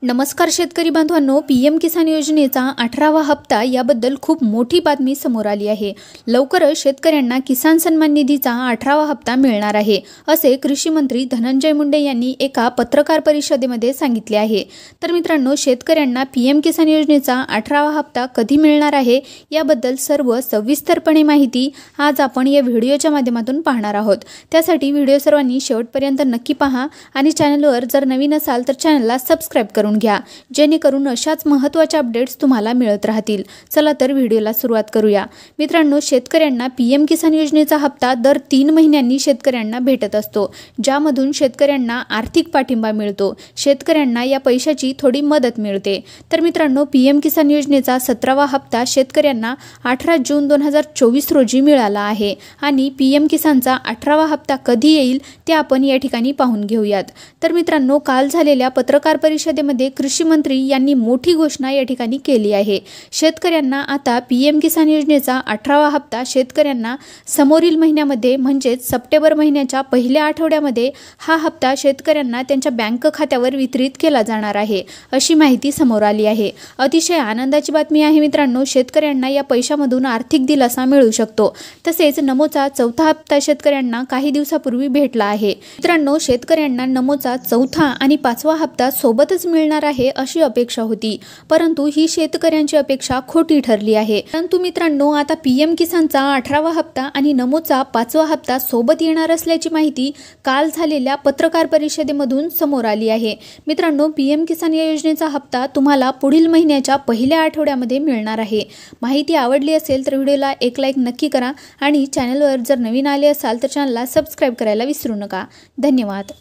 नमस्कार शेतकरी बांधवांनो, पीएम किसान योजनेचा 18वा हप्ता याबद्दल खूप मोठी बातमी समोर आली आहे। लवकरच शेतकऱ्यांना किसान सन्मान निधीचा 18वा हप्ता मिळणार आहे, असे कृषी मंत्री धनंजय मुंडे यांनी एका पत्रकार परिषदेमध्ये सांगितले आहे। तर मित्रांनो, शेतकऱ्यांना पीएम किसान योजनेचा 18वा हप्ता कधी मिळणार आहे याबद्दल सर्व सविस्तरपणे माहिती आज आपण या व्हिडिओच्या माध्यमातून पाहणार आहोत। त्यासाठी व्हिडिओ सर्वांनी शेवटपर्यंत नक्की पहा आणि चॅनलवर जर नवीन असाल तर चॅनलला सबस्क्राइब करून घ्या, जेणेकरून अशाच महत्त्वाच्या अपडेट्स तुम्हाला मिळत राहतील। चला तर व्हिडिओला सुरुवात करूया। मित्रांनो, शेतकऱ्यांना पीएम किसान योजनेचा हप्ता दर 3 महिन्यांनी शेतकऱ्यांना भेटत असतो, ज्यामधून शेतकऱ्यांना आर्थिक पाठिंबा मिळतो। शेतकऱ्यांना या पैशाची थोडी मदत मिळते। तर मित्रांनो, पीएम किसान योजनेचा 17वा हप्ता शेतकऱ्यांना 18 जून 2024 रोजी मिळाला आहे आणि पीएम किसानचा 18वा हप्ता कधी येईल ते आपण या ठिकाणी पाहून घेऊयात। तर मित्रांनो, काल झालेल्या पत्रकार परिषदेमध्ये कृषी मंत्री यांनी मोठी घोषणा या ठिकाणी केली आहे। शेतकऱ्यांना आता पीएम किसान योजनेचा 18वा हप्ता शेतकऱ्यांना समोरील महिन्यामध्ये म्हणजेच सप्टेंबर महिन्याच्या पहिल्या आठवड्यामध्ये हा हप्ता शेतकऱ्यांना त्यांच्या बँक खात्यावर वितरित केला जाणार आहे, अशी माहिती समोर आली आहे। अतिशय आनंदाची बातमी आहे मित्रांनो, शेतकऱ्यांना या पैशामधून आर्थिक दिलासा मिळू शकतो। तसेच नमोचा 4था हप्ता शेतकऱ्यांना काही दिवसापूर्वी भेटला आहे। मित्रांनो, शेतकऱ्यांना नमोचा 4था आणि 5वा हप्ता सोबतच मिळणार आहे अशी अपेक्षा होती, परंतु ही शेतकऱ्यांची अपेक्षा खोटी ठरली आहे। परंतु मित्रांनो, आता पीएम किसानचा 18वा हप्ता आणि नमोचा 5वा हप्ता सोबत येणार असल्याची माहिती काल झालेल्या पत्रकार परिषदेमधून समोर आली आहे। मित्रांनो, पीएम किसान या योजनेचा हप्ता तुम्हाला पुढील महिन्याच्या पहिल्या आठवड्यामध्ये मिळणार आहे। माहिती आवडली असेल तर व्हिडिओला एक लाईक नक्की करा आणि चॅनलवर जर नवीन आले असाल तर चॅनलला सबस्क्राइब करायला विसरू नका। धन्यवाद।